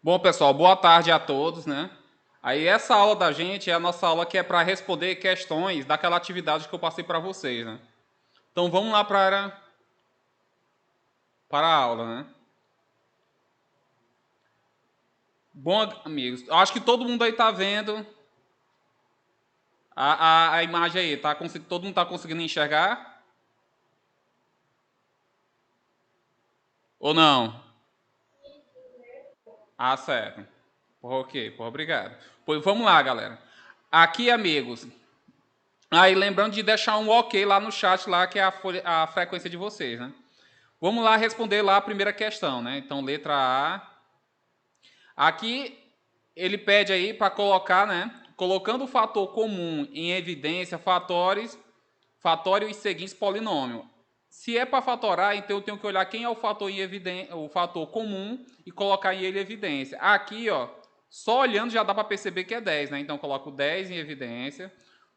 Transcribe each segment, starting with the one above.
Bom, pessoal, boa tarde a todos, né? Aí essa aula da gente é a nossa aula que é para responder questões daquela atividade que eu passei para vocês, né? Então vamos lá para a aula, né? Bom, amigos, eu acho que todo mundo aí está vendo a imagem aí, tá? Todo mundo está conseguindo enxergar? Ou não? Ah, certo. Ok, obrigado. Pois vamos lá, galera. Aqui, amigos. Aí lembrando de deixar um ok lá no chat, lá que é a frequência de vocês, né? Vamos lá responder lá a primeira questão, né? Então, letra A. Aqui ele pede aí para colocar, né? Colocando o fator comum em evidência, fatório os seguintes polinômios. Se é para fatorar, então eu tenho que olhar quem é o fator em evidência, o fator comum e colocar ele em evidência. Aqui, ó, só olhando já dá para perceber que é 10, né? Então eu coloco 10 em evidência.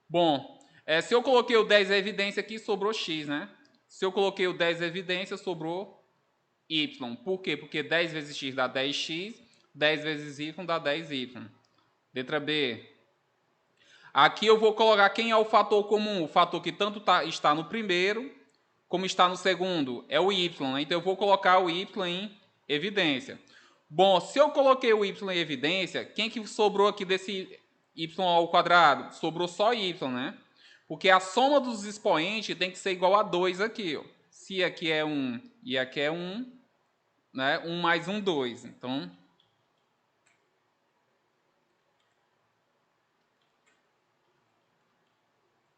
Bom, se eu coloquei o 10 em evidência aqui, sobrou x, né? Se eu coloquei o 10 em evidência, sobrou y. Por quê? Porque 10 vezes x dá 10x, 10 vezes y dá 10y. Letra B. Aqui eu vou colocar quem é o fator comum. O fator que tanto está no primeiro, como está no segundo, é o y. Né? Então eu vou colocar o y em evidência. Bom, se eu coloquei o y em evidência, quem que sobrou aqui desse y ao quadrado? Sobrou só y, né? Porque a soma dos expoentes tem que ser igual a 2 aqui. Ó. Se aqui é 1 e aqui é 1, né? 1 mais 1, 2. Então,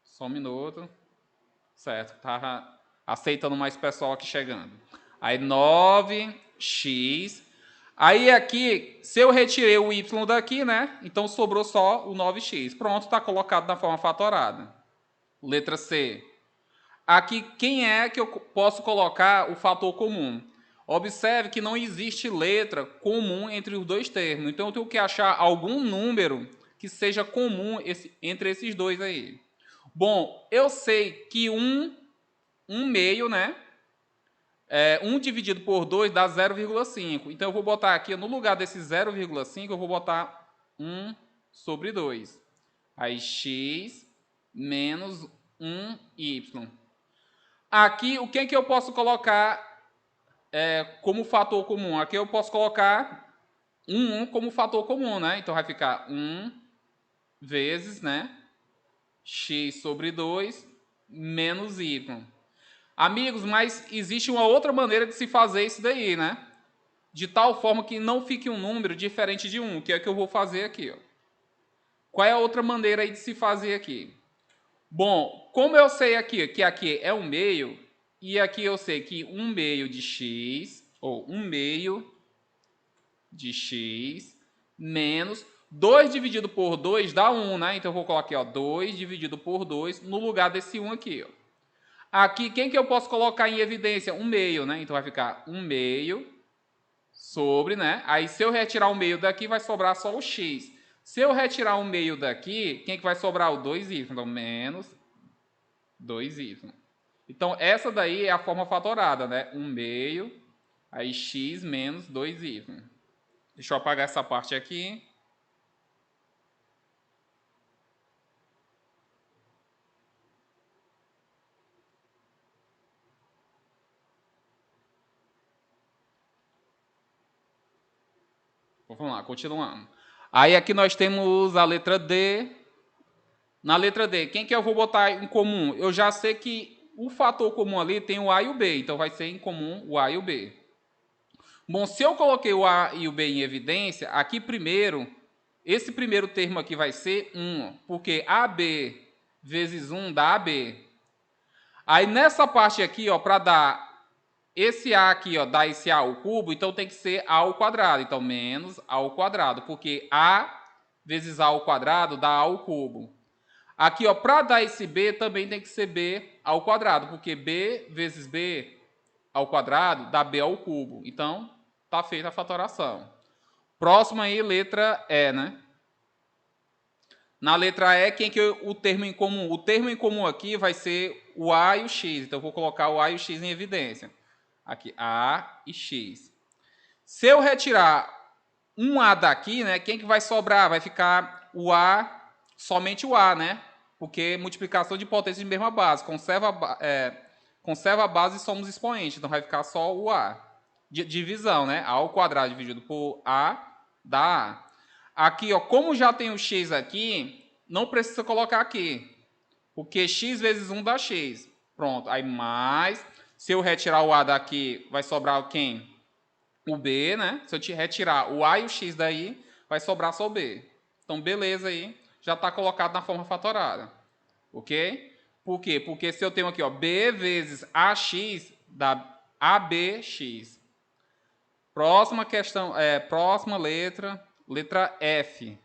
só um minuto. Certo, tá aceitando mais pessoal aqui chegando. Aí 9x. Aí aqui, se eu retirei o y daqui, né? Então sobrou só o 9x. Pronto, está colocado na forma fatorada. Letra C. Aqui, quem é que eu posso colocar o fator comum? Observe que não existe letra comum entre os dois termos. Então, eu tenho que achar algum número que seja comum entre esses dois aí. Bom, eu sei que um meio, né? 1 dividido por 2 dá 0,5. Então, eu vou botar aqui, no lugar desse 0,5, eu vou botar 1 sobre 2. Aí, x menos 1y. Aqui, o que é que eu posso colocar como fator comum? Aqui eu posso colocar 1 como fator comum, né? Então, vai ficar 1 vezes, né? X sobre 2 menos y. Amigos, mas existe uma outra maneira de se fazer isso daí, né? De tal forma que não fique um número diferente de 1, que é o que eu vou fazer aqui. Ó. Qual é a outra maneira aí de se fazer aqui? Bom, como eu sei aqui que aqui é um meio, e aqui eu sei que 1 meio de x, ou 1 meio de x, menos 2 dividido por 2 dá 1, né? Então eu vou colocar aqui, ó, 2 dividido por 2 no lugar desse 1 aqui, ó. Aqui, quem que eu posso colocar em evidência? 1 meio, né? Então vai ficar 1 meio sobre, né? Aí se eu retirar o meio daqui, vai sobrar só o x. Se eu retirar o meio daqui, quem que vai sobrar? O 2y. Então, menos 2y. Então, essa daí é a forma fatorada, né? 1 meio, aí x menos 2y. Deixa eu apagar essa parte aqui. Vamos lá, continuando. Aí aqui nós temos a letra D. Na letra D, quem que eu vou botar em comum? Eu já sei que o fator comum ali tem o A e o B, então vai ser em comum o A e o B. Bom, se eu coloquei o A e o B em evidência, aqui primeiro, esse primeiro termo aqui vai ser 1, porque AB vezes 1 dá AB. Aí nessa parte aqui, ó, para dar esse A aqui, ó, dá esse A ao cubo, então tem que ser A ao quadrado. Então, menos A ao quadrado, porque A vezes A ao quadrado dá A ao cubo. Aqui, ó, para dar esse B, também tem que ser B ao quadrado, porque B vezes B ao quadrado dá B ao cubo. Então, tá feita a fatoração. Próximo aí, letra E, né? Na letra E, quem que é o termo em comum? O termo em comum aqui vai ser o A e o X. Então, eu vou colocar o A e o X em evidência. Aqui, A e X. Se eu retirar Um A daqui, né? Quem que vai sobrar? Vai ficar o A, somente o A, né? Porque multiplicação de potência de mesma base. Conserva a base e somos expoentes. Então vai ficar só o A. Divisão, né? A ao quadrado dividido por A dá A. Aqui, ó, como já tem o X aqui, não precisa colocar aqui. Porque X vezes 1 dá X. Pronto. Aí mais. Se eu retirar o A daqui, vai sobrar quem? O B, né? Se eu te retirar o A e o X daí, vai sobrar só o B. Então, beleza aí. Já está colocado na forma fatorada. Ok? Por quê? Porque se eu tenho aqui, ó, B vezes AX, dá ABX. Próxima questão, próxima letra, letra F.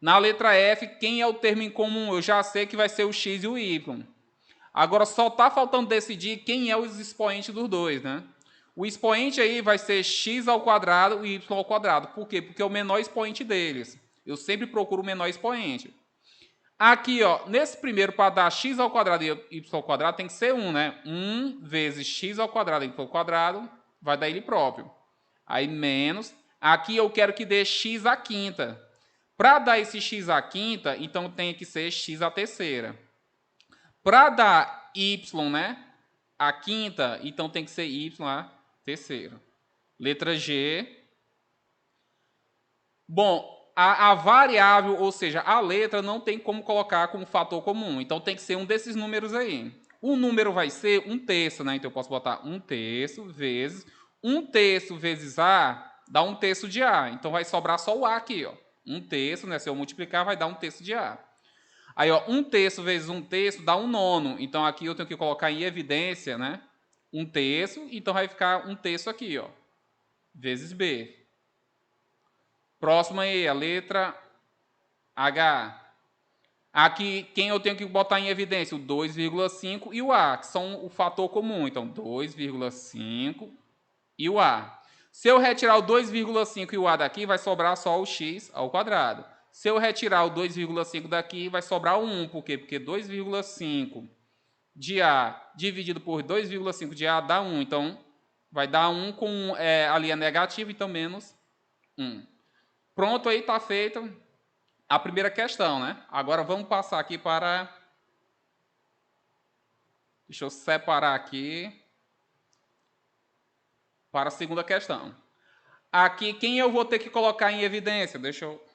Na letra F, quem é o termo em comum? Eu já sei que vai ser o X e o Y. Agora, só está faltando decidir quem é os expoentes dos dois, né? O expoente aí vai ser x ao quadrado e y ao quadrado. Por quê? Porque é o menor expoente deles. Eu sempre procuro o menor expoente. Aqui, ó, nesse primeiro, para dar x ao quadrado e y ao quadrado, tem que ser 1, né? 1 vezes x ao quadrado e y ao quadrado vai dar ele próprio. Aí, menos. Aqui eu quero que dê x à quinta. Para dar esse x à quinta, então tem que ser x à terceira. Para dar y, né? A quinta, então tem que ser y a terceira. Letra G. Bom, a variável, ou seja, a letra não tem como colocar como fator comum. Então tem que ser um desses números aí. O número vai ser 1/3, né? Então eu posso botar 1/3 vezes 1/3 vezes A dá 1/3 de A. Então vai sobrar só o A aqui, ó. 1/3, né? Se eu multiplicar, vai dar 1/3 de A. Aí, ó, 1/3 vezes 1/3 dá 1/9. Então, aqui eu tenho que colocar em evidência, né? 1/3. Então, vai ficar 1/3 aqui, ó. Vezes B. Próxima aí, a letra H. Aqui, quem eu tenho que botar em evidência? O 2,5 e o A, que são o fator comum. Então, 2,5 e o A. Se eu retirar o 2,5 e o A daqui, vai sobrar só o x ao quadrado. Se eu retirar o 2,5 daqui, vai sobrar o 1. Por quê? Porque 2,5 de A dividido por 2,5 de A dá 1. Então, vai dar 1 com ali é negativo, então menos 1. Pronto, aí está feita a primeira questão, né? Agora vamos passar aqui para... Deixa eu separar aqui para a segunda questão. Aqui, quem eu vou ter que colocar em evidência? Deixa eu...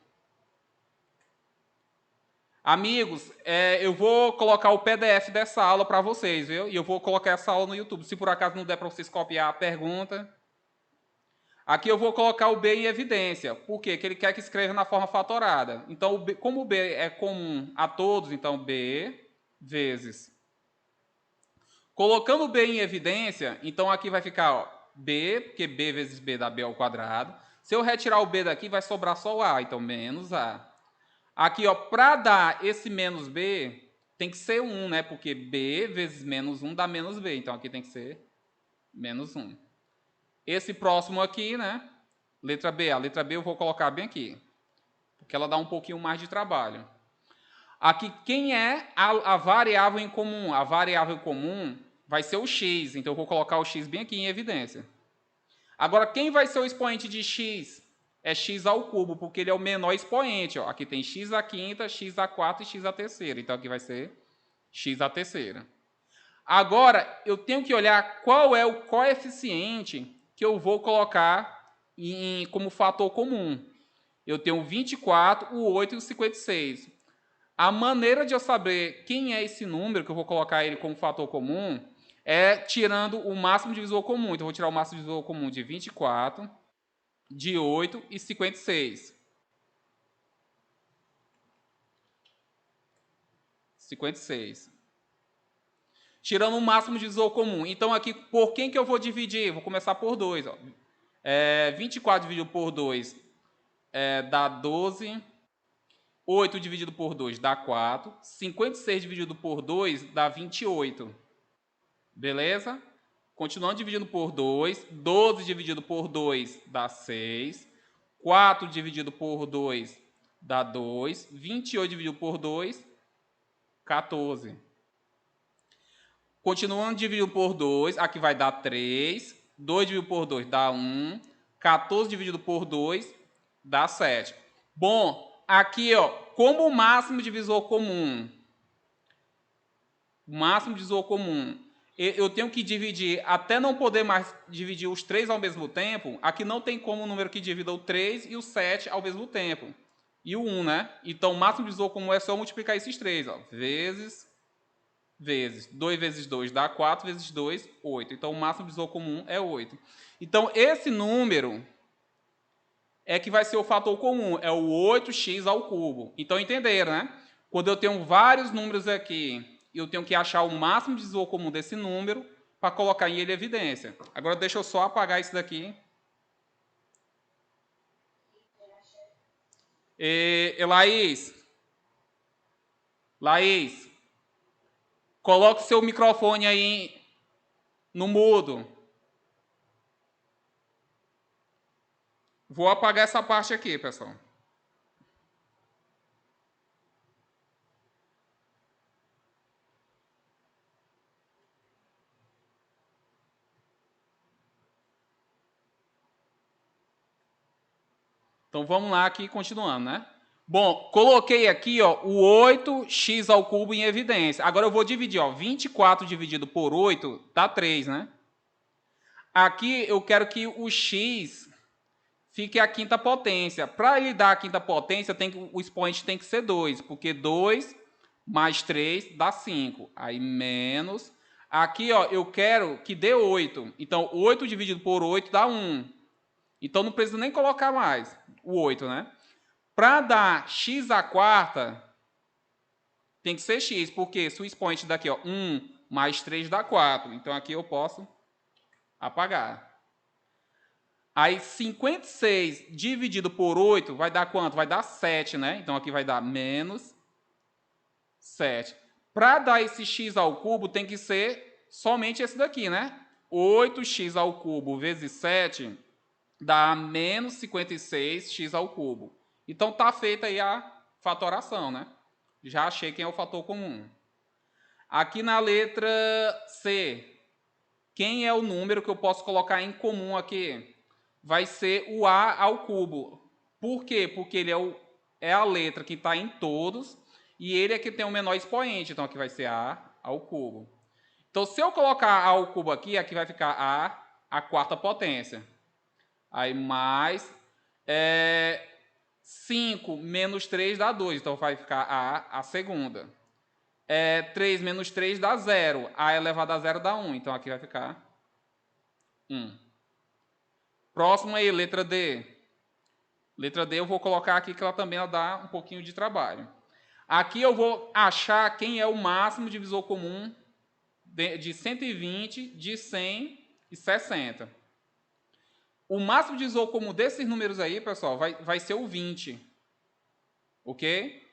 Amigos, eu vou colocar o PDF dessa aula para vocês, viu? E eu vou colocar essa aula no YouTube. Se por acaso não der para vocês copiar a pergunta. Aqui eu vou colocar o B em evidência. Por quê? Porque ele quer que escreva na forma fatorada. Então, como o B é comum a todos, então B vezes. Colocando o B em evidência, então aqui vai ficar ó, B, porque B vezes B dá B ao quadrado. Se eu retirar o B daqui, vai sobrar só o A, então menos A. Aqui, ó, para dar esse menos B, tem que ser 1, né? Porque B vezes menos 1 dá menos B. Então, aqui tem que ser menos 1. Esse próximo aqui, né? Letra B. A letra B eu vou colocar bem aqui. Porque ela dá um pouquinho mais de trabalho. Aqui, quem é a variável em comum? A variável comum vai ser o x. Então, eu vou colocar o x bem aqui em evidência. Agora, quem vai ser o expoente de x? É x ao cubo, porque ele é o menor expoente. Ó. Aqui tem x à quinta, x à quarta e x à terceira. Então, aqui vai ser x à terceira. Agora, eu tenho que olhar qual é o coeficiente que eu vou colocar como fator comum. Eu tenho 24, o 8 e o 56. A maneira de eu saber quem é esse número, que eu vou colocar ele como fator comum, é tirando o máximo divisor comum. Então, eu vou tirar o máximo divisor comum de 24, de 8 e 56. 56. Tirando o máximo divisor comum. Então, aqui, por quem que eu vou dividir? Vou começar por 2. 24 dividido por 2 dá 12. 8 dividido por 2 dá 4. 56 dividido por 2 dá 28. Beleza? Continuando dividindo por 2. 12 dividido por 2 dá 6. 4 dividido por 2 dá 2. 28 dividido por 2, 14. Continuando dividindo por 2, aqui vai dar 3. 2 dividido por 2 dá 1. 14 dividido por 2 dá 7. Bom, aqui, ó, como o máximo divisor comum, eu tenho que dividir, até não poder mais dividir os 3 ao mesmo tempo, aqui não tem como um número que divida o 3 e o 7 ao mesmo tempo. E o 1, né? Então, o máximo divisor comum é só multiplicar esses 3, ó. Vezes. 2 vezes 2 dá 4, vezes 2, 8. Então, o máximo divisor comum é 8. Então, esse número é que vai ser o fator comum, é o 8x ao cubo. Então, entenderam, né? Quando eu tenho vários números aqui, eu tenho que achar o máximo divisor comum desse número para colocar em ele em evidência. Agora, deixa eu só apagar isso daqui. Laís, coloque seu microfone aí no mudo. Vou apagar essa parte aqui, pessoal. Então, vamos lá aqui, continuando, né? Bom, coloquei aqui, ó, o 8x ao cubo em evidência. Agora eu vou dividir, ó, 24 dividido por 8 dá 3, né? Aqui eu quero que o x fique a quinta potência. Para ele dar a quinta potência, o expoente tem que ser 2, porque 2 mais 3 dá 5. Aí menos. Aqui, ó, eu quero que dê 8. Então, 8 dividido por 8 dá 1. Então, não precisa nem colocar mais o 8, né? Para dar x à quarta, tem que ser x, porque se o expoente daqui, ó, 1 mais 3 dá 4. Então, aqui eu posso apagar. Aí, 56 dividido por 8 vai dar quanto? Vai dar 7, né? Então, aqui vai dar menos 7. Para dar esse x ao cubo, tem que ser somente esse daqui, né? 8x ao cubo vezes 7 dá menos 56x ao cubo. Então, está feita aí a fatoração, né? Já achei quem é o fator comum. Aqui na letra C, quem é o número que eu posso colocar em comum aqui? Vai ser o A ao cubo. Por quê? Porque ele é a letra que está em todos e ele é que tem o menor expoente. Então, aqui vai ser A ao cubo. Então, se eu colocar A ao cubo aqui vai ficar A quarta potência. Aí, mais 5 menos 3 dá 2. Então, vai ficar A segunda. 3 menos 3 dá 0. A elevado a 0 dá 1. Então, aqui vai ficar 1. Próximo aí, letra D. Letra D eu vou colocar aqui que ela também dá um pouquinho de trabalho. Aqui eu vou achar quem é o máximo divisor comum de 120, de 100 e 60. O máximo divisor comum desses números aí, pessoal, vai ser o 20. Ok?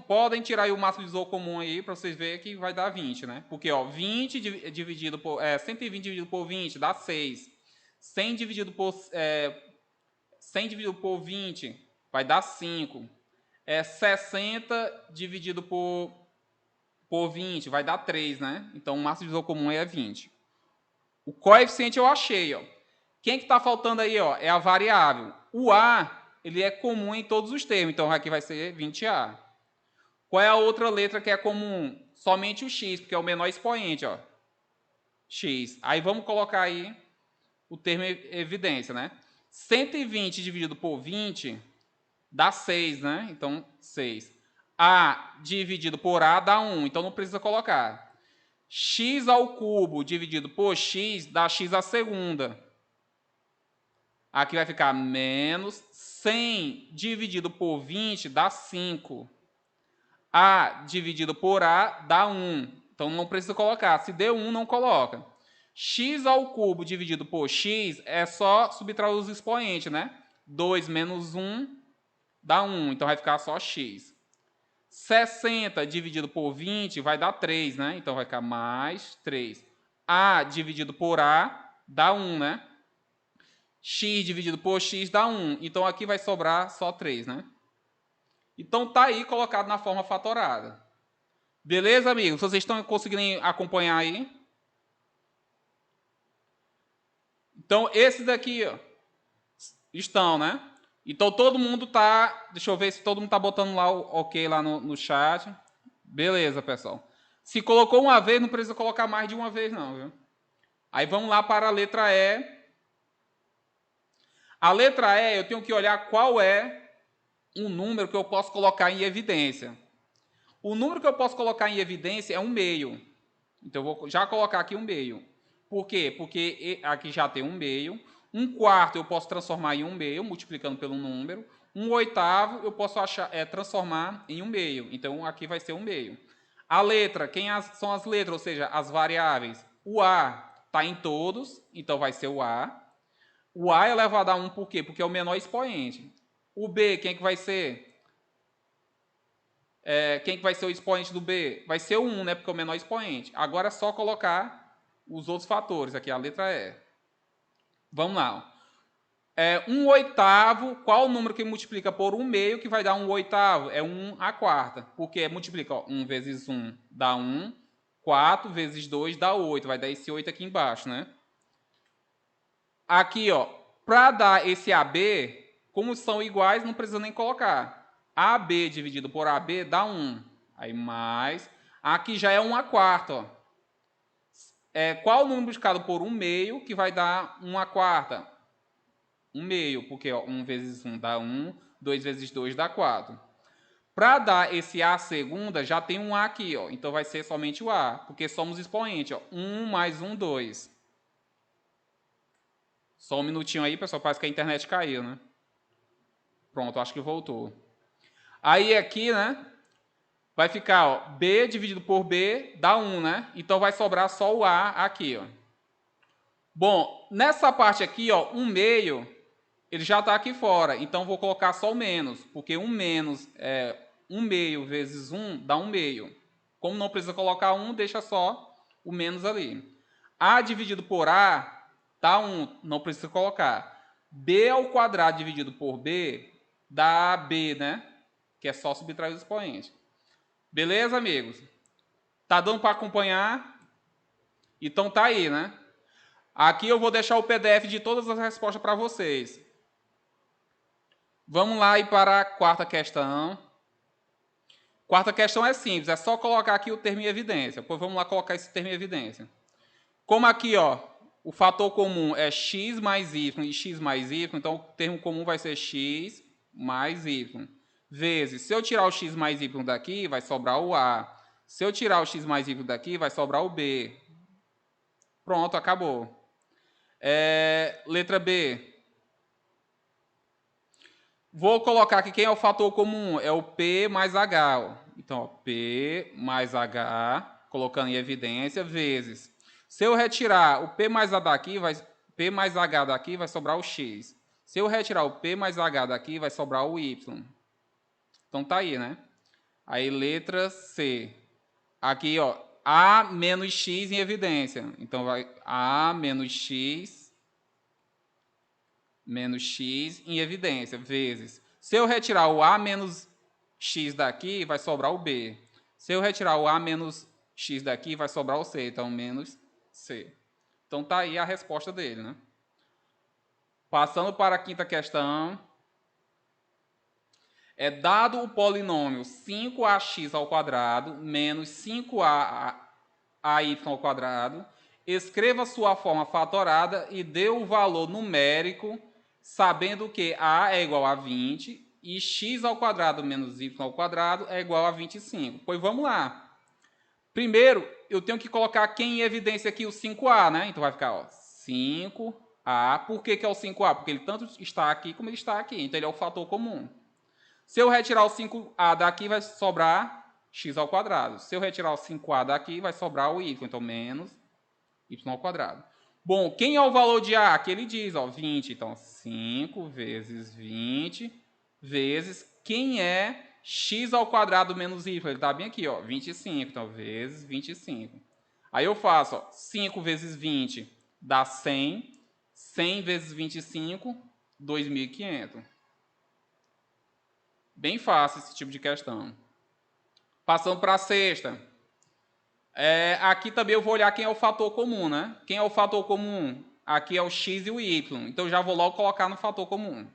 Podem tirar aí o máximo divisor comum aí para vocês verem que vai dar 20, né? Porque, ó, 20 dividido por 120 dividido por 20 dá 6. 100 dividido por 20 vai dar 5. 60 dividido por 20 vai dar 3, né? Então, o máximo divisor comum é 20. O coeficiente eu achei, ó. Quem que está faltando aí, ó? É a variável. O A, ele é comum em todos os termos, então aqui vai ser 20A. Qual é a outra letra que é comum? Somente o X, porque é o menor expoente, ó. X. Aí vamos colocar aí o termo evidência, né? 120 dividido por 20 dá 6, né? Então, 6. A dividido por A dá 1, então não precisa colocar. X ao cubo dividido por X dá X à segunda. Aqui vai ficar menos 100 dividido por 20 dá 5. A dividido por A dá 1. Então, não precisa colocar. Se deu 1, não coloca. X ao cubo dividido por X é só subtrair os expoentes, né? 2 menos 1 dá 1. Então, vai ficar só X. 60 dividido por 20 vai dar 3, né? Então, vai ficar mais 3. A dividido por A dá 1, né? X dividido por X dá 1. Então, aqui vai sobrar só 3, né? Então, tá aí colocado na forma fatorada. Beleza, amigos? Vocês estão conseguindo acompanhar aí? Então, esse daqui, ó, Estão, né? Então todo mundo tá. Deixa eu ver se todo mundo tá botando lá o ok lá no chat. Beleza, pessoal. Se colocou uma vez, não precisa colocar mais de uma vez, não, viu? Aí vamos lá para a letra E. A letra E, eu tenho que olhar qual é um número que eu posso colocar em evidência. O número que eu posso colocar em evidência é um meio. Então, eu vou já colocar aqui um meio. Por quê? Porque aqui já tem um meio. Um quarto eu posso transformar em um meio, multiplicando pelo número. Um oitavo eu posso transformar em um meio. Então, aqui vai ser um meio. A letra, são as letras, ou seja, as variáveis? O A está em todos, então vai ser o A. O A é elevado a 1 por quê? Porque é o menor expoente. O B, quem é que vai ser? Quem que vai ser o expoente do B? Vai ser o 1, né? Porque é o menor expoente. Agora é só colocar os outros fatores. Aqui a letra E. Vamos lá. Um oitavo, qual o número que multiplica por um meio que vai dar um oitavo? É 1 a quarta. Porque multiplica, ó, 1 vezes 1 dá 1. 4 vezes 2 dá 8. Vai dar esse 8 aqui embaixo, né? Aqui, ó, para dar esse AB, como são iguais, não precisa nem colocar. AB dividido por AB dá 1. Aí mais. Aqui já é 1 a quarta, ó. Qual o número multiplicado por 1 meio que vai dar 1 a quarta? 1 meio, porque ó, 1 vezes 1 dá 1, 2 vezes 2 dá 4. Para dar esse A segunda, já tem um A aqui, ó. Então vai ser somente o A, porque somos expoentes, ó. 1 mais 1, 2. Só um minutinho aí, pessoal, parece que a internet caiu, né? Pronto, acho que voltou. Aí aqui, né, vai ficar, ó, B dividido por B dá 1, né? Então vai sobrar só o A aqui, ó. Bom, nessa parte aqui, ó, 1 meio, ele já está aqui fora. Então vou colocar só o menos, porque 1 menos 1 meio vezes 1 dá 1 meio. Como não precisa colocar 1, deixa só o menos ali. A dividido por A dá 1, não precisa colocar. B ao quadrado dividido por B dá B, né? Que é só subtrair os expoentes. Beleza, amigos? Tá dando para acompanhar? Então tá aí, né? Aqui eu vou deixar o PDF de todas as respostas para vocês. Vamos lá e para a quarta questão. Quarta questão é simples, é só colocar aqui o termo em evidência. Pois vamos lá colocar esse termo em evidência. Como aqui, ó, o fator comum é x mais y e x mais y, então o termo comum vai ser x mais y. Vezes, se eu tirar o x mais y daqui, vai sobrar o A. Se eu tirar o x mais y daqui, vai sobrar o B. Pronto, acabou. Letra B. Vou colocar aqui quem é o fator comum. É o P mais H. Ó. Então, ó, P mais H, colocando em evidência, vezes. Se eu retirar o P mais H daqui, vai sobrar o X. Se eu retirar o P mais H daqui, vai sobrar o Y. Então tá aí, né? Aí letra C. Aqui, ó, A menos X em evidência. Então vai A menos X em evidência, vezes. Se eu retirar o A menos X daqui, vai sobrar o B. Se eu retirar o A menos X daqui, vai sobrar o C. Então, menos C. Então, tá aí a resposta dele, né? Passando para a quinta questão. É dado o polinômio 5ax ao quadrado menos 5ay ao quadrado, escreva sua forma fatorada e dê o valor numérico, sabendo que a é igual a 20 e x ao quadrado menos y ao quadrado é igual a 25. Pois vamos lá. Primeiro, eu tenho que colocar aqui em evidência aqui o 5a, né? Então vai ficar, ó, 5a. Por que é o 5a? Porque ele tanto está aqui como ele está aqui. Então ele é o fator comum. Se eu retirar o 5a daqui, vai sobrar x ao quadrado. Se eu retirar o 5a daqui, vai sobrar o y. Então, menos y ao quadrado. Bom, quem é o valor de a? Aqui ele diz, ó, 20. Então, 5 vezes 20 vezes quem é x ao quadrado menos y. Ele está bem aqui, ó, 25. Então, vezes 25. Aí eu faço, ó, 5 vezes 20 dá 100. 100 vezes 25, 2.500. Bem fácil esse tipo de questão. Passando para a sexta. Aqui também eu vou olhar quem é o fator comum, né? Quem é o fator comum? aqui é o x e o y. Então, eu já vou logo colocar no fator comum.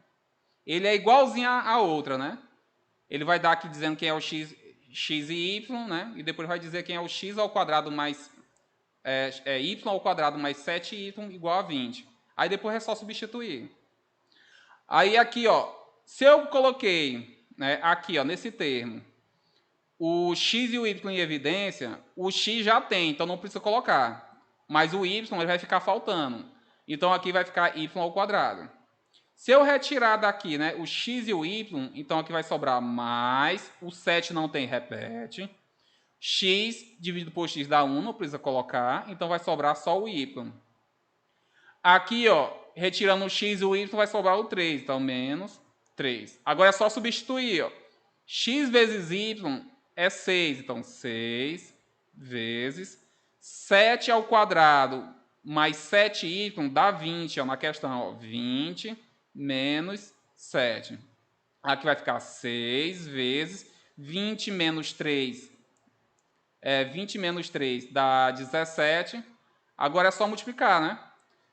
Ele é igualzinho à outra, né? Ele vai dar aqui dizendo quem é o x e y, né? E depois vai dizer quem é o x ao quadrado mais y ao quadrado mais 7y igual a 20. Aí depois é só substituir. Aí aqui, ó, se eu coloquei, né, aqui, ó, nesse termo, o x e o y em evidência, o x já tem, então não precisa colocar. Mas o y ele vai ficar faltando. Então aqui vai ficar y ao quadrado. Se eu retirar daqui, né, o x e o y, então aqui vai sobrar mais, o 7 não tem, repete. X dividido por x dá 1, não precisa colocar, então vai sobrar só o y. Aqui, ó, retirando o x e o y, vai sobrar o 3, então menos 3. Agora é só substituir, ó. X vezes y é 6, então 6 vezes 7 ao quadrado mais 7y dá 20, ó, na questão, ó, 20 menos 7. Aqui vai ficar 6 vezes 20 menos 3. 20 menos 3 dá 17. Agora é só multiplicar, né?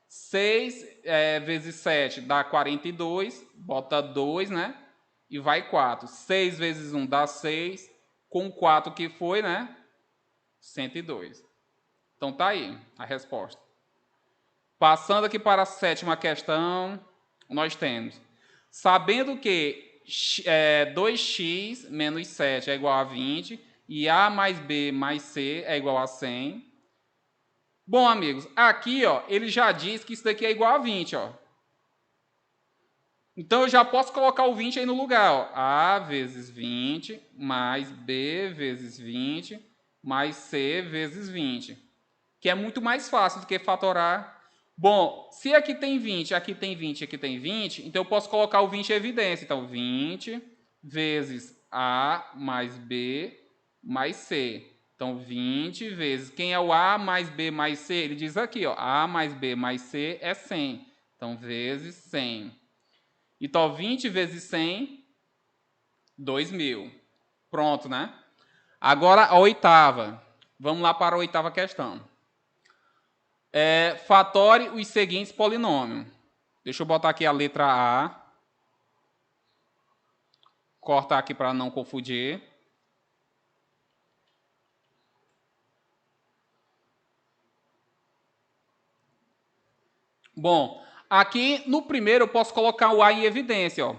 6 vezes 7 dá 42. Bota 2, né? E vai 4. 6 vezes 1 dá 6. Com 4 que foi, né? 102. Então tá aí a resposta. Passando aqui para a sétima questão, nós temos, sabendo que 2x menos 7 é igual a 20 e a mais b mais c é igual a 100. Bom, amigos, aqui, ó, ele já diz que isso daqui é igual a 20, ó. Então, eu já posso colocar o 20 aí no lugar, ó. A vezes 20 mais b vezes 20 mais c vezes 20, que é muito mais fácil do que fatorar. Bom, se aqui tem 20, aqui tem 20, aqui tem 20, então eu posso colocar o 20 em evidência. Então, 20 vezes A mais B mais C. Então, 20 vezes... Quem é o A mais B mais C? Ele diz aqui, ó, A mais B mais C é 100. Então, vezes 100. Então, 20 vezes 100, 2.000. Pronto, né? Agora, a oitava. Vamos lá para a oitava questão. Fatore os seguintes polinômios. Deixa eu botar aqui a letra A. Cortar aqui para não confundir. Bom, aqui no primeiro eu posso colocar o A em evidência, ó.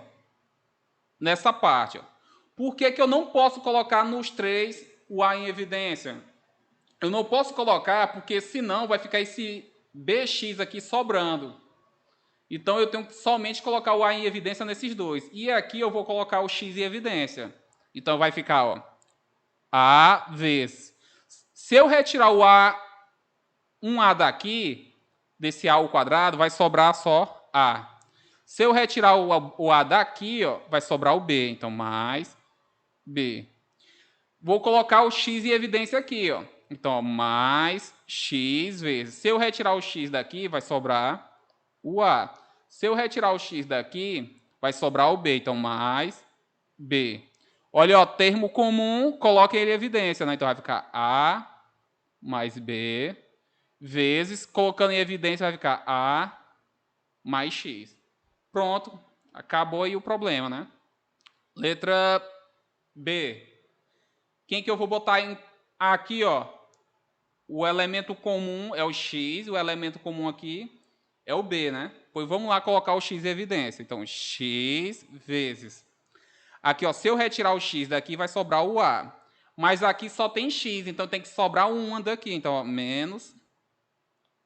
Nessa parte, ó. Por que eu não posso colocar nos três o A em evidência? Eu não posso colocar porque senão vai ficar esse BX aqui sobrando. Então, eu tenho que somente colocar o A em evidência nesses dois. E aqui eu vou colocar o X em evidência. Então, vai ficar, ó, A vezes. Se eu retirar o A, um A daqui, desse A ao quadrado, vai sobrar só A. Se eu retirar o A daqui, ó, vai sobrar o B. Então, mais B. Vou colocar o X em evidência aqui, ó. Então, ó, mais X vezes. Se eu retirar o X daqui, vai sobrar o A. Se eu retirar o X daqui, vai sobrar o B. Então, mais B. Olha, ó, termo comum, coloca ele em evidência, né? Então, vai ficar A mais B vezes, colocando em evidência, vai ficar A mais X. Pronto. Acabou aí o problema, né? Letra B. Quem que eu vou botar aqui, ó? O elemento comum é o x, o elemento comum aqui é o b, né? Pois vamos lá colocar o x em evidência. Então, x vezes. Aqui, ó, se eu retirar o x daqui, vai sobrar o a. Mas aqui só tem x, então tem que sobrar um 1 daqui. Então, ó, menos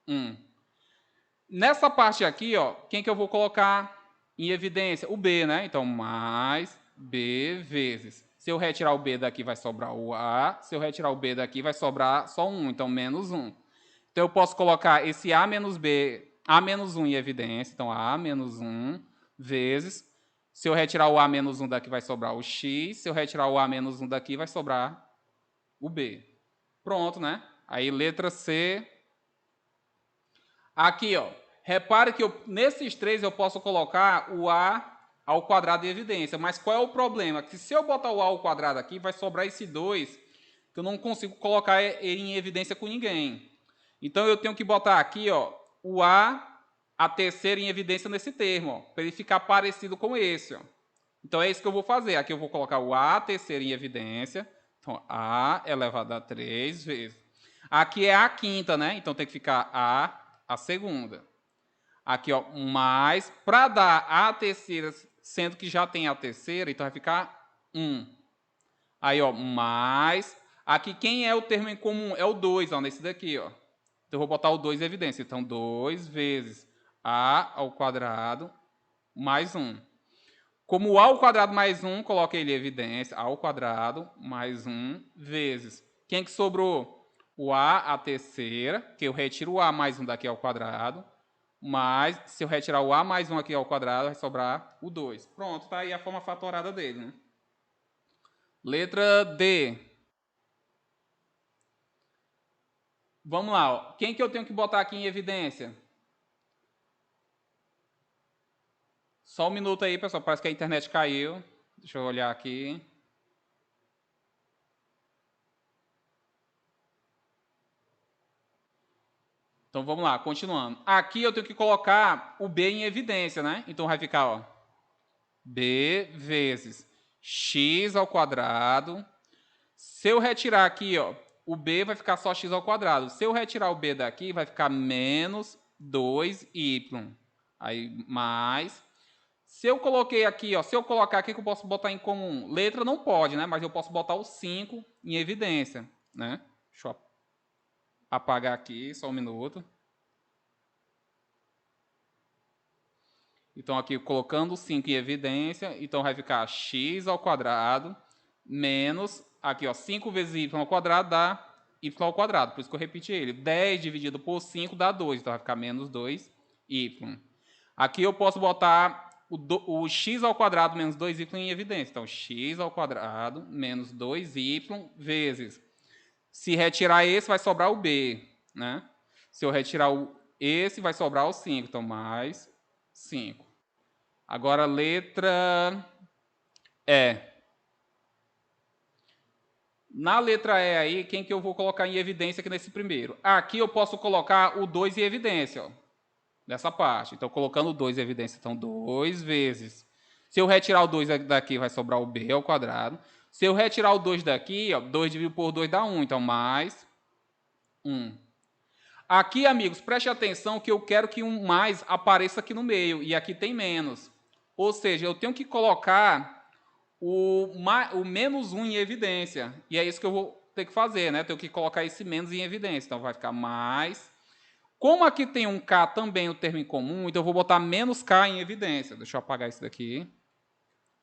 1. Nessa parte aqui, ó, quem que eu vou colocar em evidência? O b, né? Então, mais b vezes. Se eu retirar o B daqui, vai sobrar o A. Se eu retirar o B daqui, vai sobrar só 1, então menos 1. Então, eu posso colocar esse A menos B, A menos 1 em evidência. Então, A menos 1 vezes. Se eu retirar o A menos 1 daqui, vai sobrar o X. Se eu retirar o A menos 1 daqui, vai sobrar o B. Pronto, né? Aí, letra C. Aqui, ó. Repare que nesses três eu posso colocar o A ao quadrado em evidência. Mas qual é o problema? Que se eu botar o A ao quadrado aqui, vai sobrar esse 2, que eu não consigo colocar ele em evidência com ninguém. Então, eu tenho que botar aqui, ó, o A a terceira em evidência nesse termo, para ele ficar parecido com esse. Ó. Então, é isso que eu vou fazer. Aqui eu vou colocar o A terceira em evidência. Então, A elevado a 3 vezes. Aqui é a quinta, né? Então, tem que ficar a segunda. Aqui, ó, mais. Para dar a terceira, sendo que já tem a terceira, então vai ficar 1. Aí, ó, mais. Aqui, quem é o termo em comum? É o 2, ó, nesse daqui, ó. Então, eu vou botar o 2 em evidência. Então, 2 vezes a ao quadrado mais 1. Como o a ao quadrado mais 1, coloque ele em evidência. A ao quadrado mais 1 vezes. Quem que sobrou? O a terceira, que eu retiro o a mais 1 daqui ao quadrado. Mas, se eu retirar o a mais 1 aqui ao quadrado, vai sobrar o 2. Pronto, tá aí a forma fatorada dele. Né? Letra D. Vamos lá. Ó. Quem que eu tenho que botar aqui em evidência? Só um minuto aí, pessoal. Parece que a internet caiu. Deixa eu olhar aqui. Então vamos lá, continuando. Aqui eu tenho que colocar o B em evidência, né? Então vai ficar, ó, B vezes x ao quadrado. Se eu retirar aqui, ó, o B vai ficar só x ao quadrado. Se eu retirar o B daqui, vai ficar menos 2y. Aí, mais. Se eu coloquei aqui, ó, se eu colocar aqui, que eu posso botar em comum? Letra não pode, né? Mas eu posso botar o 5 em evidência, né? Deixa eu apagar aqui, só um minuto. Então, aqui, colocando 5 em evidência, então vai ficar x ao quadrado menos, aqui, ó, 5 vezes y ao quadrado dá y ao quadrado. Por isso que eu repeti ele. 10 dividido por 5 dá 2, então vai ficar menos 2y. Aqui eu posso botar o x ao quadrado menos 2y em evidência. Então, x ao quadrado menos 2y vezes. Se retirar esse, vai sobrar o b. Né? Se eu retirar esse, vai sobrar o 5. Então, mais 5. Agora, letra E. Na letra E aí, quem que eu vou colocar em evidência aqui nesse primeiro? Aqui eu posso colocar o 2 em evidência, ó, nessa parte. Então, colocando o 2 em evidência, então 2 vezes. Se eu retirar o 2 daqui, vai sobrar o b ao quadrado. Se eu retirar o 2 daqui, ó, 2 dividido por 2 dá 1, então mais 1. Aqui, amigos, preste atenção que eu quero que um mais apareça aqui no meio, e aqui tem menos. Ou seja, eu tenho que colocar o menos 1 em evidência. E é isso que eu vou ter que fazer, né? Tenho que colocar esse menos em evidência. Então, vai ficar mais. Como aqui tem um K também, o termo em comum, então eu vou botar menos K em evidência. Deixa eu apagar isso daqui.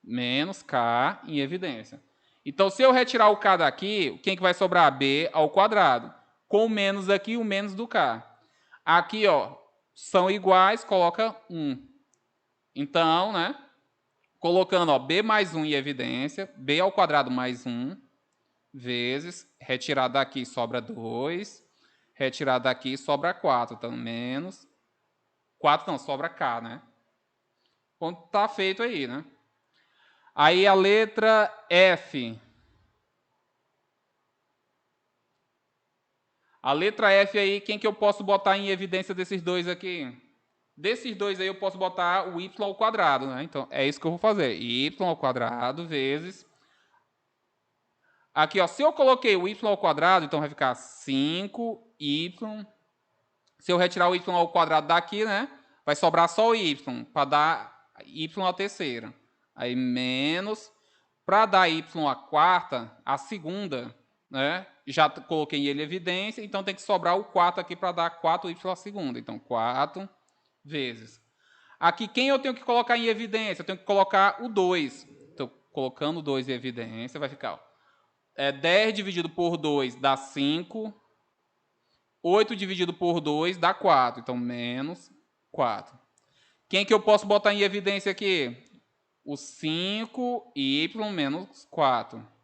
Menos K em evidência. Então, se eu retirar o K daqui, quem que vai sobrar? B ao quadrado. Com o menos aqui, o menos do K. Aqui, ó, são iguais, coloca 1. Então, né? Colocando, ó, b mais 1 em evidência, b ao quadrado mais 1, vezes, retirar daqui sobra 2, retirar daqui sobra 4, então menos, 4 não, sobra k, né? Ponto tá feito aí, né? Aí a letra F. A letra F aí, quem que eu posso botar em evidência desses dois aqui? Desses dois aí eu posso botar o y ao quadrado, né? Então, é isso que eu vou fazer. Y ao quadrado vezes... Aqui, ó, se eu coloquei o y ao quadrado, então vai ficar 5y. Se eu retirar o y ao quadrado daqui, né? Vai sobrar só o y, para dar y à terceira. Aí, menos... Para dar y à quarta, a segunda, né? Já coloquei ele em evidência, então tem que sobrar o 4 aqui para dar 4y à segunda. Então, 4 vezes. Aqui, quem eu tenho que colocar em evidência? Eu tenho que colocar o 2. Então, colocando o 2 em evidência, vai ficar... 10 dividido por 2 dá 5. 8 dividido por 2 dá 4. Então, menos 4. Quem que eu posso botar em evidência aqui? O 5y menos 4.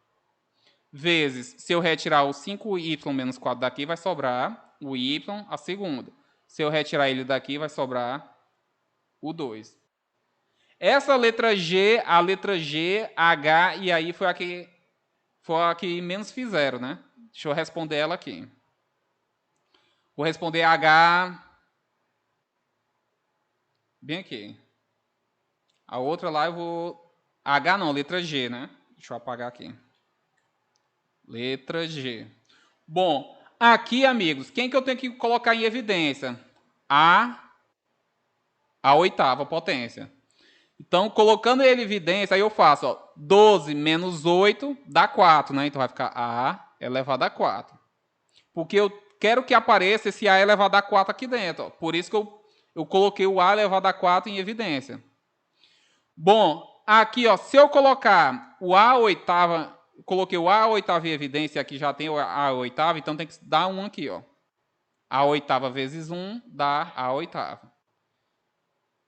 Vezes, se eu retirar o 5y menos 4 daqui, vai sobrar o y a segunda. Se eu retirar ele daqui, vai sobrar o 2. Essa letra G, a letra G, H, e aí foi a que menos fizeram, né? Deixa eu responder ela aqui. Vou responder H. bem aqui. A outra lá eu vou... H não, letra G, né? Deixa eu apagar aqui. Letra G. Bom, aqui, amigos, quem que eu tenho que colocar em evidência? A oitava potência. Então, colocando ele em evidência, aí eu faço, ó, 12 menos 8 dá 4, né? Então vai ficar A elevado a 4. Porque eu quero que apareça esse A elevado a 4 aqui dentro. Ó. Por isso que eu coloquei o A elevado a 4 em evidência. Bom, aqui, ó, se eu colocar o A oitava, coloquei o A oitava em evidência, aqui já tem o A oitava, então tem que dar 1 aqui, ó. A oitava vezes 1 dá A oitava.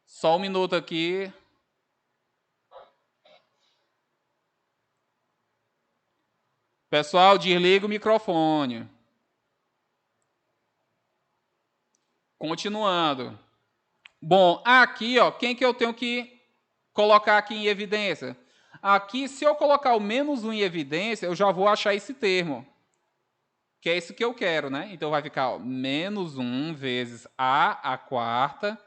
Só um minuto aqui. Pessoal, desliga o microfone. Continuando. Bom, aqui, ó, quem que eu tenho que colocar aqui em evidência? Aqui, se eu colocar o menos 1 em evidência, eu já vou achar esse termo. Que é isso que eu quero, né? Então vai ficar ó, menos 1 vezes A quarta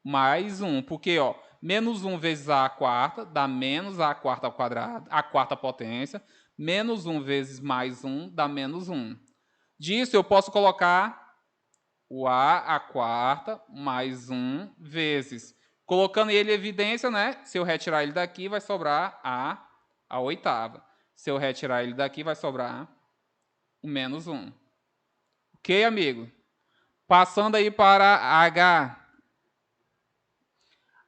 mais 1. Porque, ó, menos 1 vezes A quarta dá menos A quarta ao quadrado, a quarta potência. Menos 1 vezes mais 1 dá menos 1. Disso eu posso colocar o A quarta mais 1 vezes. Colocando ele em evidência, né? Se eu retirar ele daqui, vai sobrar a oitava. Se eu retirar ele daqui, vai sobrar o menos 1. Ok, amigo? Passando aí para H.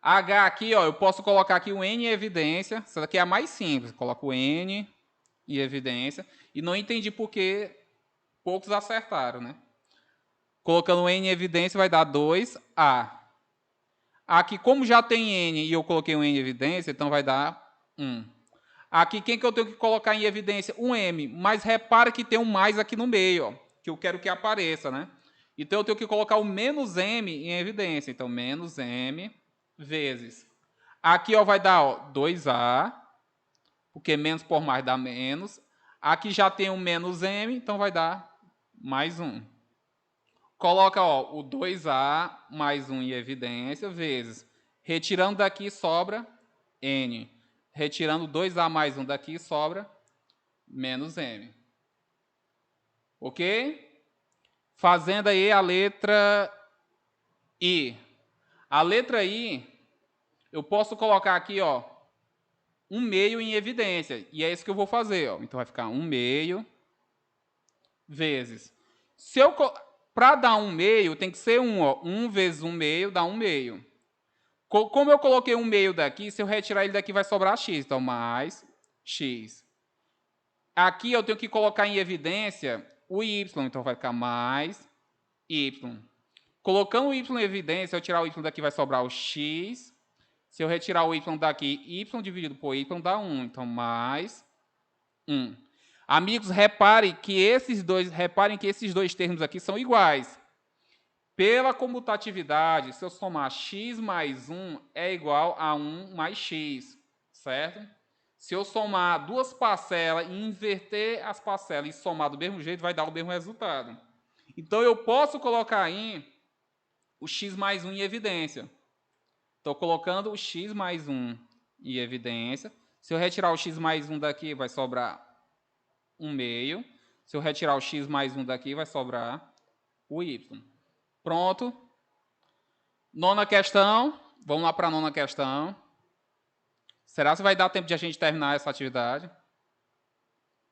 H aqui, ó, eu posso colocar aqui o N em evidência. Essa daqui é a mais simples. Coloco o N em evidência. E não entendi por que poucos acertaram, né? Colocando o N em evidência vai dar 2A. Aqui, como já tem N e eu coloquei um N em evidência, então vai dar 1. Aqui, quem que eu tenho que colocar em evidência? Um M. Mas repara que tem um mais aqui no meio, ó, que eu quero que apareça, né? Então, eu tenho que colocar o menos M em evidência. Então, menos M vezes. Aqui ó, vai dar ó, 2A, porque menos por mais dá menos. Aqui já tem um menos M, então vai dar mais 1. Coloca ó, o 2A mais 1 em evidência, vezes. Retirando daqui, sobra N. Retirando 2A mais 1 daqui, sobra menos M. Ok? Fazendo aí a letra I. A letra I, eu posso colocar aqui, ó, 1 meio em evidência. E é isso que eu vou fazer, ó. Então vai ficar 1 meio vezes. Para dar 1 meio, tem que ser 1, ó. 1 vezes 1 meio dá 1 meio. Como eu coloquei 1 meio daqui, se eu retirar ele daqui vai sobrar x. Então, mais x. Aqui eu tenho que colocar em evidência o y. Então vai ficar mais y. Colocando o y em evidência, se eu tirar o y daqui vai sobrar o x. Se eu retirar o y daqui, y dividido por y dá 1. Então, mais 1. Amigos, reparem que esses dois termos aqui são iguais. Pela comutatividade, se eu somar x mais 1 é igual a 1 mais x, certo? Se eu somar duas parcelas e inverter as parcelas e somar do mesmo jeito, vai dar o mesmo resultado. Então, eu posso colocar aí o x mais 1 em evidência. Estou colocando o x mais 1 em evidência. Se eu retirar o x mais 1 daqui, vai sobrar 1 meio. Se eu retirar o x mais 1 daqui, vai sobrar o y. Pronto. Nona questão. Vamos lá para a nona questão. Será que vai dar tempo de a gente terminar essa atividade?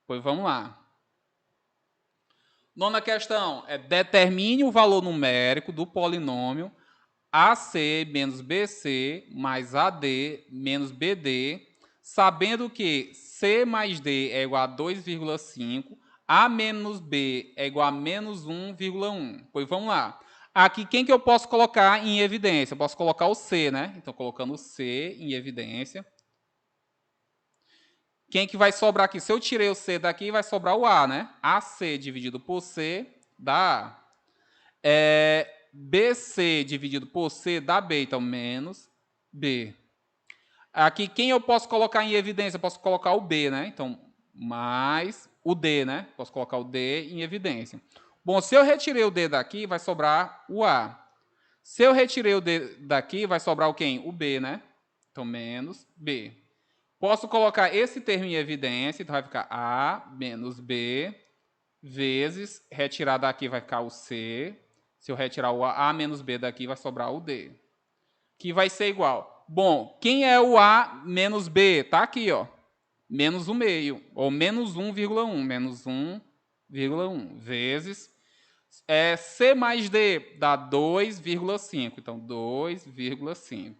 Pois vamos lá. Nona questão é determine o valor numérico do polinômio AC menos BC mais AD menos BD, sabendo que C mais D é igual a 2,5, A menos B é igual a menos 1,1. Pois vamos lá. Aqui, quem que eu posso colocar em evidência? Eu posso colocar o C, né? Então, colocando o C em evidência. Quem que vai sobrar aqui? Se eu tirei o C daqui, vai sobrar o A, né? AC dividido por C dá A. BC dividido por C dá B, então menos B. Aqui, quem eu posso colocar em evidência? Eu posso colocar o B, né? Então, mais o D, né? Posso colocar o D em evidência. Bom, se eu retirei o D daqui, vai sobrar o A. Se eu retirei o D daqui, vai sobrar o quem? O B, né? Então, menos B. Posso colocar esse termo em evidência, então vai ficar A menos B vezes, retirar daqui vai ficar o C. Se eu retirar o A menos B daqui, vai sobrar o D. Que vai ser igual. Bom, quem é o A menos B? Tá aqui, ó. Menos o meio, ou menos 1,1. Menos 1,1 vezes C mais D dá 2,5. Então, 2,5.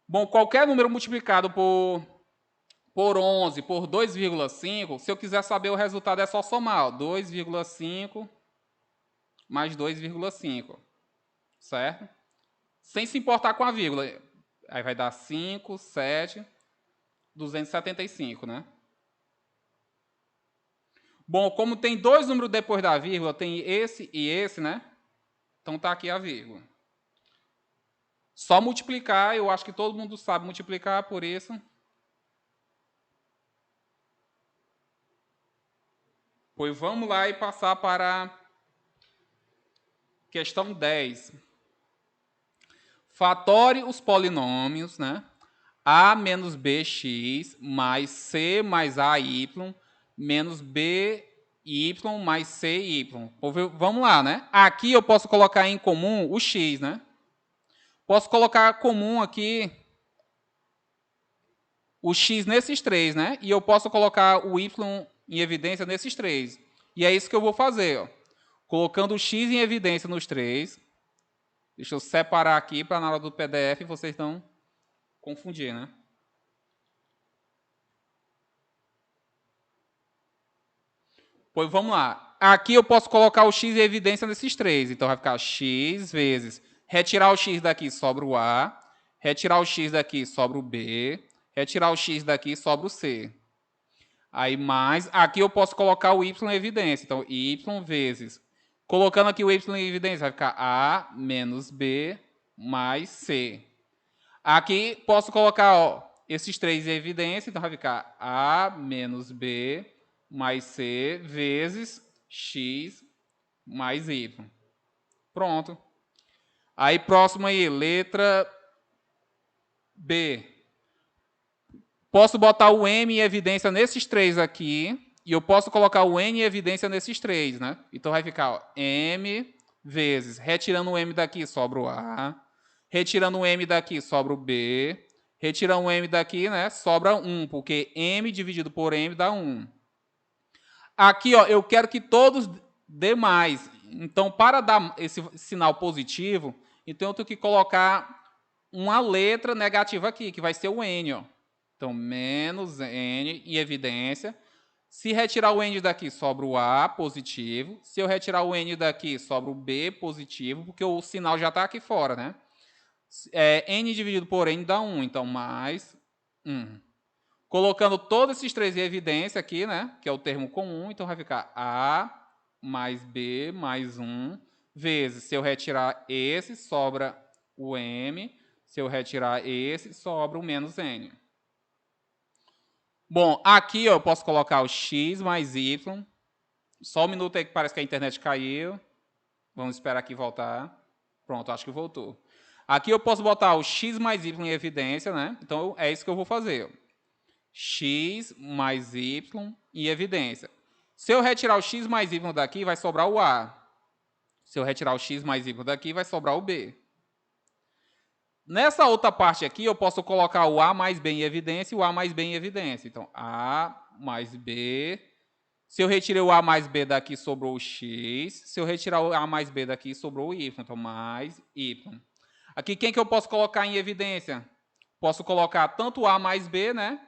Bom, qualquer número multiplicado por 11, por 2,5, se eu quiser saber o resultado é só somar. 2,5 mais 2,5. Certo? Sem se importar com a vírgula. Aí vai dar 5, 7, 275, né? Bom, como tem dois números depois da vírgula, tem esse e esse, né? Então tá aqui a vírgula. Só multiplicar, eu acho que todo mundo sabe multiplicar, por isso. Pois vamos lá e passar para a questão 10. Fatore os polinômios, né? A menos bx mais c mais ay menos by mais cy. Vamos lá, né? Aqui eu posso colocar em comum o x, né? Posso colocar comum aqui o x nesses três, né? E eu posso colocar o y em evidência nesses três. E é isso que eu vou fazer, ó. Colocando o x em evidência nos três. Deixa eu separar aqui para na hora do PDF vocês não confundir, né? Pois vamos lá. Aqui eu posso colocar o x em evidência nesses três. Então vai ficar x vezes. Retirar o x daqui sobra o A. Retirar o x daqui sobra o B. Retirar o x daqui sobra o C. Aí mais. Aqui eu posso colocar o y em evidência. Então y vezes. Colocando aqui o y em evidência, vai ficar A menos B mais C. Aqui posso colocar ó, esses três em evidência. Então vai ficar A menos B mais C vezes x mais y. Pronto. Aí, próximo aí, letra B. Posso botar o m em evidência nesses três aqui, e eu posso colocar o n em evidência nesses três, né? Então, vai ficar ó, m vezes, retirando o m daqui, sobra o A. Retirando o m daqui, sobra o B. Retirando o m daqui, né, sobra 1, porque m dividido por m dá 1. Aqui, ó, eu quero que todos dê mais. Então, para dar esse sinal positivo, então eu tenho que colocar uma letra negativa aqui, que vai ser o N. Ó. Então, menos N em evidência. Se retirar o N daqui, sobra o A positivo. Se eu retirar o N daqui, sobra o B positivo, porque o sinal já está aqui fora, né? N dividido por N dá 1, então mais 1. Colocando todos esses três em evidência aqui, né? Que é o termo comum, então vai ficar A mais B mais 1, vezes, se eu retirar esse, sobra o M. Se eu retirar esse, sobra o menos N. Bom, aqui ó, eu posso colocar o X mais Y. Só um minuto aí que parece que a internet caiu. Vamos esperar aqui voltar. Pronto, acho que voltou. Aqui eu posso botar o X mais Y em evidência, né? Então é isso que eu vou fazer. X mais Y em evidência. Se eu retirar o X mais Y daqui, vai sobrar o A. Se eu retirar o X mais Y daqui, vai sobrar o B. Nessa outra parte aqui, eu posso colocar o A mais B em evidência e o A mais B em evidência. Então, A mais B. Se eu retirei o A mais B daqui, sobrou o X. Se eu retirar o A mais B daqui, sobrou o Y. Então, mais Y. Aqui, quem que eu posso colocar em evidência? Posso colocar tanto o A mais B, né?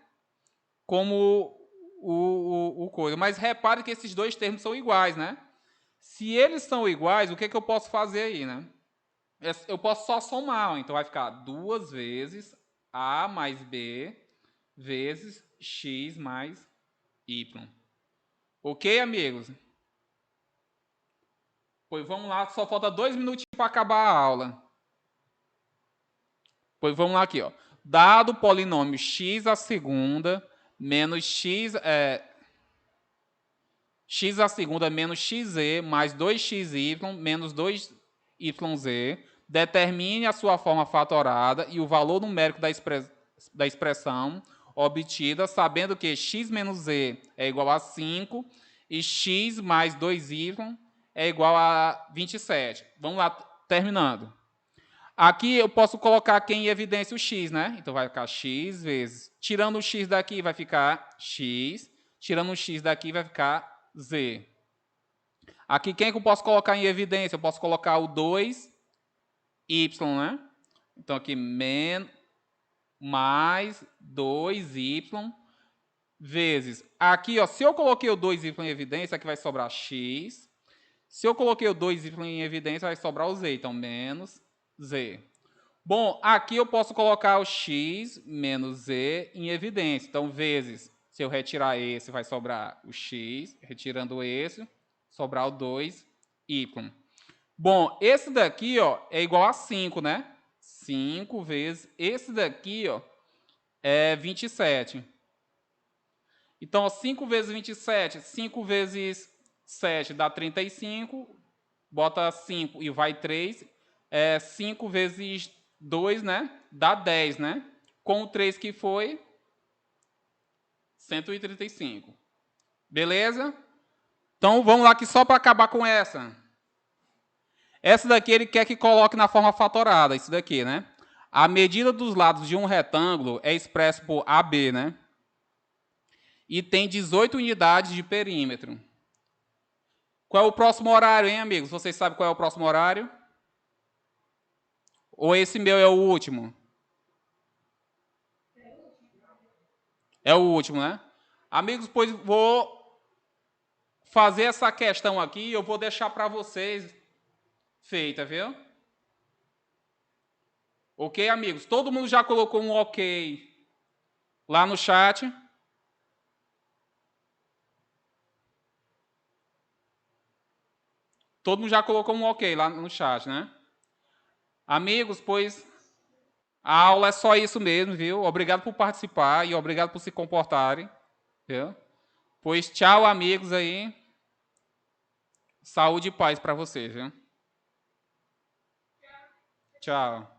Como o coisa. Mas repare que esses dois termos são iguais, né? Se eles são iguais, o que eu posso fazer aí, né? Eu posso só somar. Então, vai ficar 2 vezes A mais B vezes X mais Y. Ok, amigos? Pois vamos lá, só falta 2 minutinhos para acabar a aula. Pois vamos lá aqui, ó. Dado o polinômio x à segunda menos x à segunda menos xe mais 2xy menos 2 YZ, determine a sua forma fatorada e o valor numérico da expressão obtida, sabendo que x menos z é igual a 5 e x mais 2y é igual a 27. Vamos lá, terminando. Aqui eu posso colocar aqui em evidência o x, né? Então vai ficar x vezes. Tirando o x daqui vai ficar x. Tirando o x daqui vai ficar z. Aqui quem que eu posso colocar em evidência? Eu posso colocar o 2y, né? Então aqui mais 2y vezes. Aqui, ó, se eu coloquei o 2y em evidência, aqui vai sobrar x. Se eu coloquei o 2y em evidência, vai sobrar o z. Então, menos z. Bom, aqui eu posso colocar o x menos z em evidência. Então, vezes, se eu retirar esse, vai sobrar o x. Retirando esse, sobrar o 2y. Bom, esse daqui, ó, é igual a 5, né? 5 vezes esse daqui, ó, é 27. Então, ó, 5 vezes 27, 5 vezes 7 dá 35. Bota 5 e vai 3. 5 vezes 2, né? Dá 10, né? Com o 3 que foi 135. Beleza? Então, vamos lá que só para acabar com essa. Essa daqui ele quer que coloque na forma fatorada, isso daqui, né? A medida dos lados de um retângulo é expressa por AB, né? E tem 18 unidades de perímetro. Qual é o próximo horário, hein, amigos? Vocês sabem qual é o próximo horário? Ou esse meu é o último? É o último, né? Amigos, pois vou fazer essa questão aqui, eu vou deixar para vocês feita, viu? Ok, amigos? Todo mundo já colocou um ok lá no chat? Todo mundo já colocou um ok lá no chat, né? Amigos, pois a aula é só isso mesmo, viu? Obrigado por participar e obrigado por se comportarem, viu? Pois tchau, amigos aí. Saúde e paz para vocês, viu? Tchau.